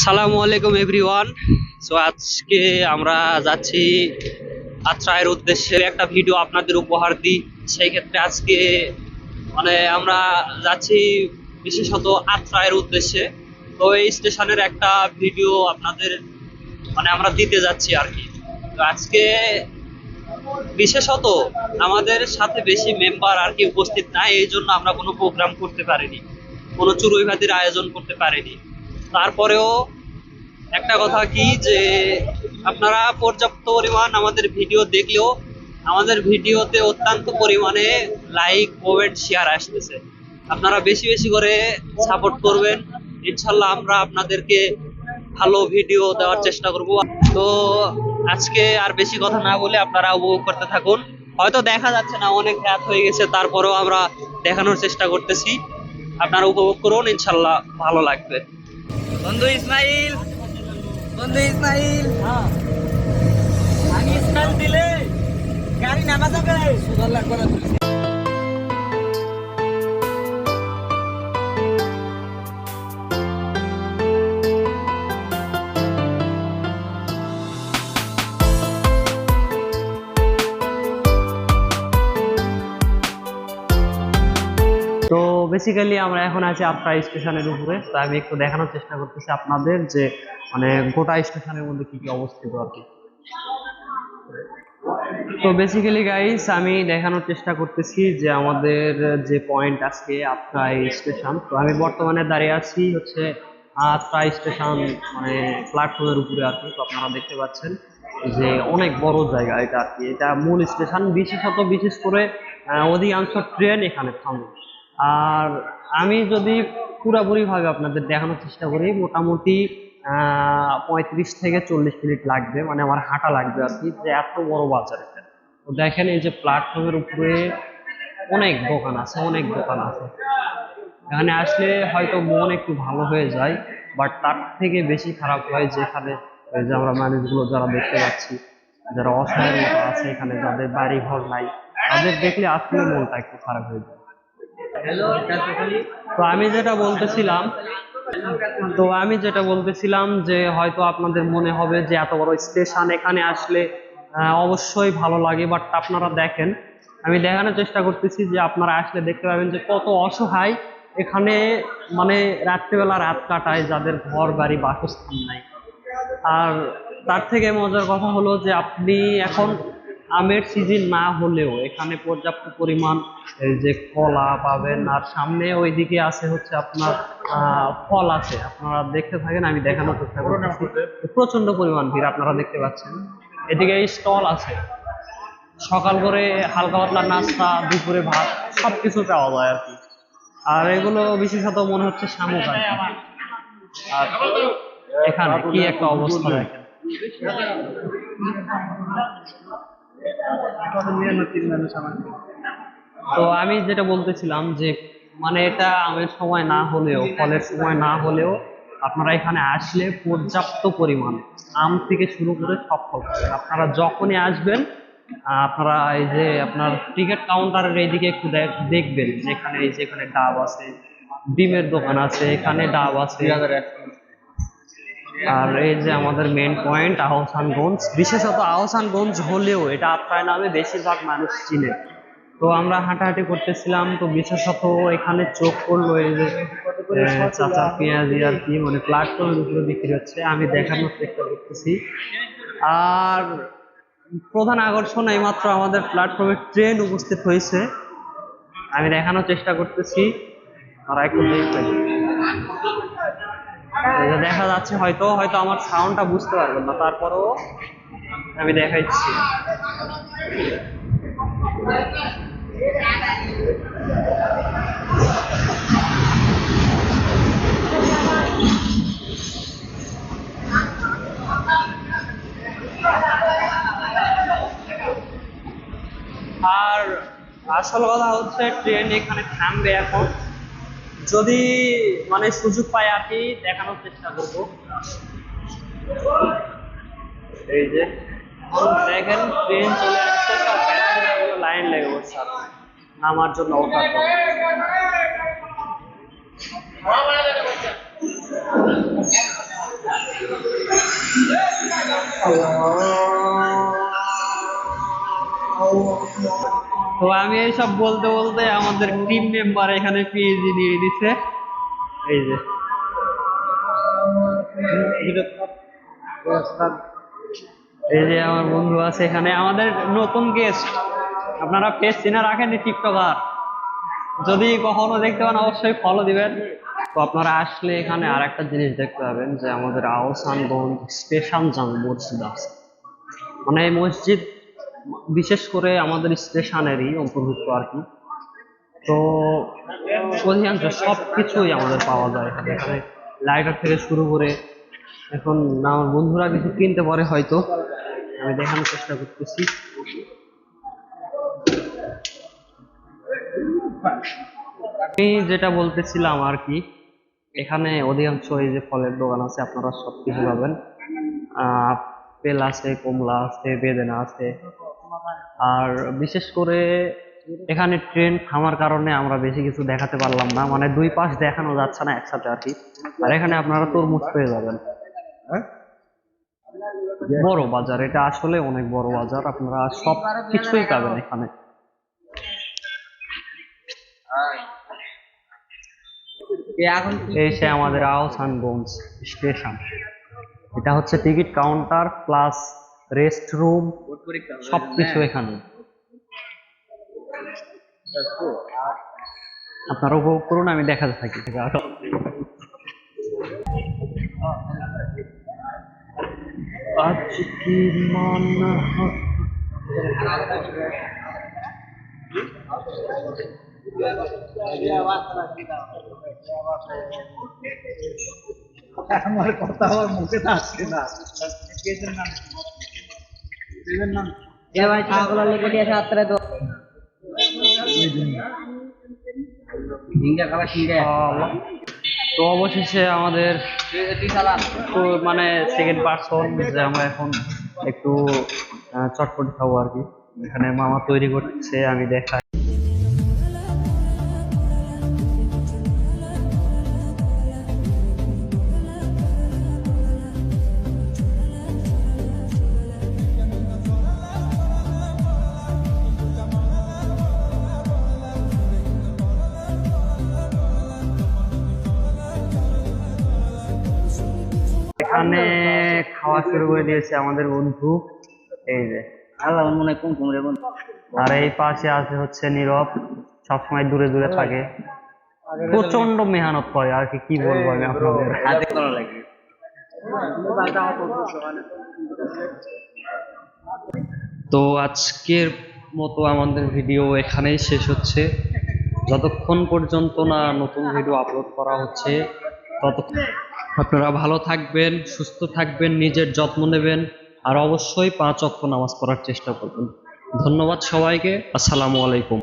সালামু আলাইকুম everyone. So আজকে আমরা যাচ্ছি আত্রায়ের উদ্দেশ্যে একটা ভিডিও আপনাদের উপহার দিই। সেই ক্ষেত্রে আজকে আমরা যাচ্ছি বিশেষত আত্রায়ের উদ্দেশ্যে। তো এই স্টেশনের একটা ভিডিও আপনাদের আমরা দিতে যাচ্ছি আর কি। তো আজকে বিশেষত আমাদের সাথে বেশি মেম্বার আর কি উপস্থিত নাই, এই জন্য আমরা কোনো প্রোগ্রাম করতে পারিনি, কোনো চুরুই ভাতির আয়োজন করতে পারিনি। তারপরেও একটা কথা কি যে আপনারা পর্যাপ্ত পরিমাণ আমাদের ভিডিও দেখলেও আমাদের ভিডিওতে অত্যন্ত পরিমাণে লাইক কমেন্ট শেয়ার আসতেছে। আপনারা বেশি বেশি করে সাপোর্ট করবেন, ইনশাল্লাহ আমরা আপনাদেরকে ভালো ভিডিও দেওয়ার চেষ্টা করব। তো আজকে আর বেশি কথা না বলে আপনারা উপভোগ করতে থাকুন। হয়তো দেখা যাচ্ছে না, অনেক রাত হয়ে গেছে, তারপরেও আমরা দেখানোর চেষ্টা করতেছি। আপনারা উপভোগ করুন, ইনশাল্লাহ ভালো লাগবে। বন্ধু ইসমাইল, বন্ধু ইসমাইল, আমি ইসমাইল দিলে গাড়ি নামা যাবে সুন্দর লাগবে না। তো বেসিক্যালি আমরা এখন আছি আত্রাই স্টেশনের উপরে। তো আমি একটু দেখানোর চেষ্টা করতেছি আপনাদের যে গোটা স্টেশনের মধ্যে কি কি অবস্থিত আর কি। তো বেসিক্যালি গাইস আমি দেখানোর চেষ্টা করতেছি যে আমাদের যে পয়েন্ট আজকে আত্রাই স্টেশন। তো আমি বর্তমানে দাঁড়িয়ে আছি হচ্ছে আত্রাই স্টেশন প্ল্যাটফর্মের উপরে আর কি। তো আপনারা দেখতে পাচ্ছেন যে অনেক বড় জায়গা এটা আর কি। এটা মূল স্টেশন, বিশেষ করে অধিকাংশ ট্রেন এখানে থামে। আর আমি যদি পুরোপুরি ভাবে আপনাদের দেখানোর চেষ্টা করি, মোটামুটি 35 থেকে 40 মিনিট লাগবে, আমার হাঁটা লাগবে আর কি, যে এত বড় বাজার এটা। তো দেখেন এই যে প্ল্যাটফর্মের উপরে অনেক দোকান আছে, এখানে আসলে হয়তো মন একটু ভালো হয়ে যায়, বাট তার থেকে বেশি খারাপ হয় যেখানে এই যে আমরা মানুষগুলো যারা দেখতে পাচ্ছি, যারা অসহায়ের মতো আছে এখানে, যাদের বাড়ি ঘর নাই, তাদের দেখলে আসলে মনটা একটু খারাপ হয়ে যায়। তো আমি যেটা বলতেছিলাম যে হয়তো আপনাদের মনে হবে যে এত বড় স্টেশন এখানে আসলে অবশ্যই ভালো লাগে, বাট আপনারা দেখেন, আমি দেখানোর চেষ্টা করতেছি যে আপনারা আসলে দেখতে পাবেন যে কত অসহায় এখানে রাত্রিবেলা রাত কাটায়, যাদের ঘর বাড়ি বাসস্থান নাই। আর তার থেকে মজার কথা হলো যে আপনি এখন আমের সিজন না হলেও এখানে পর্যাপ্ত পরিমাণ এই যে কলা পাবেন, আর সামনে ওইদিকে আছে হচ্ছে আপনার ফল আছে। আপনারা দেখতে থাকেন, আমি দেখানোর চেষ্টা করতেছি। প্রচন্ড পরিমাণ ভিড় আপনারা দেখতে পাচ্ছেন। এদিকে স্টল আছে, সকাল করে হালকা পাতলা নাস্তা, দুপুরে ভাত, সবকিছু পাওয়া যায় আর কি। আর এগুলো বিশেষত মনে হচ্ছে শামুক আর কি। আর এখানে কি একটা অবস্থা দেখেন। তো আমি যেটা বলতেছিলাম যে এটা আমের সময় না হলেও, ফলের সময় না হলেও, আপনারা এখানে আসলে পর্যাপ্ত পরিমাণে আম থেকে শুরু করে সব ফল পাবেন। আপনারা যখনই আসবেন, আপনারা এই যে আপনার টিকিট কাউন্টারের এইদিকে একটু দেখবেন, যেখানে এই যে এখানে ডাব আছে, ডিমের দোকান আছে, এখানে ডাব আছে। আর এই যে আমাদের মেন পয়েন্ট আহসানগঞ্জ, বিশেষত আহসানগঞ্জ হলেও এটা আত্রাই নামে বেশিরভাগ মানুষ চিনে। তো আমরা হাঁটাহাঁটি করতেছিলাম, তো বিশেষত এখানে চোখ পড়লো এই যে চাচা পেঁয়াজি আর কি, প্ল্যাটফর্মের উপরে বিক্রি হচ্ছে, আমি দেখানোর চেষ্টা করতেছি। আর প্রধান আকর্ষণ এইমাত্র আমাদের প্ল্যাটফর্মে ট্রেন উপস্থিত হয়েছে, আমি দেখানোর চেষ্টা করতেছি, তারা একটু দেখবেন। দেখা যাচ্ছে, হয়তো আমার সাউন্ডটা বুঝতে পারবেন না, তারপরেও আমি দেখাচ্ছি। আর আসল কথা হচ্ছে ট্রেন এখানে থামবে এখন, যদি সুযোগ পাই আর কি দেখানোর চেষ্টা করবো। এই যে দেখেন ট্রেন চলে আসছে, সব প্যাসেঞ্জারগুলো লাইন লেগে বসছে নামার জন্য, ওঠার জন্য। তো আমি এইসব বলতে বলতে আমাদের টিম মেম্বার এখানে পিএইচডি নিয়ে দিছে। এই যে এই যে আমার বন্ধু আছে এখানে, আমাদের নতুন গেস্ট। আপনারা পেজ চিনে রাখেন টিকটকার, যদি কখনো দেখতে পান অবশ্যই ফলো দিবেন। তো আপনারা আসলে এখানে আর একটা জিনিস দেখতে পাবেন যে আমাদের আহসানগঞ্জ স্টেশন জামে মসজিদ আছে। মানে এই মসজিদ বিশেষ করে আমাদের স্টেশনেরই অন্তর্ভুক্ত আর কি। তো অধিকাংশ সব কিছুই আমাদের পাওয়া যায় এখানে। এখানে লাইটার থেকে শুরু করে, এখন আমার বন্ধুরা কিছু কিনতে পারে হয়তো, আমি দেখানোর চেষ্টা করতেছি। আমি যেটা বলতেছিলাম আর কি, এখানে অধিকাংশ এই যে ফলের দোকান আছে, আপনারা সব কিছু পাবেন। আপেল আছে, কমলা আছে, বেদেনা আছে। আর বিশেষ করে এখানে ট্রেন থামার কারণে আমরা বেশি কিছু দেখাতে পারলাম না, মানে দুই পাশ দেখানো যাচ্ছে না একসাথে আর কি। আর এখানে আপনারা তরমুজ পেয়ে যাবেন। বড় বাজার এটা, আসলে অনেক বড় বাজার, আপনারা সব কিছুই পাবেন এখানে। এই সে আমাদের আহসানগঞ্জ স্টেশন। এটা হচ্ছে ticket counter plus rest room, সবকিছু এখানে। আপনারা উপভোগ করুন, আমি দেখাতে থাকি। আজকে মানা আমার কথা আমার মুখে আসছে না। তো অবশেষে আমাদের মানে সেকেন্ড পার্সন যে আমরা এখন একটু চটপটি খাবো আর কি। এখানে মামা তৈরি করছে, আমি দেখাই। এখানে খাওয়া শুরু করে দিয়েছে আমাদের বন্ধু, এই যে আল্লাহ মনে কুমকুম রে বন্ধু। আর এই পাশে আছে হচ্ছে নীরব, সবসময় দূরে দূরে থাকে, প্রচন্ড মেহনত করে আর কি। কি বলবো আমি আপনাদের, হাতে করা লাগে। তো আজকের মতো আমাদের ভিডিও এখানেই শেষ হচ্ছে। যতক্ষণ পর্যন্ত না নতুন ভিডিও আপলোড করা হচ্ছে ততক্ষণ আপনারা ভালো থাকবেন, সুস্থ থাকবেন, নিজের যত্ন নেবেন, আর অবশ্যই 5 ওয়াক্ত নামাজ পড়ার চেষ্টা করবেন। ধন্যবাদ সবাইকে। আসসালামু আলাইকুম।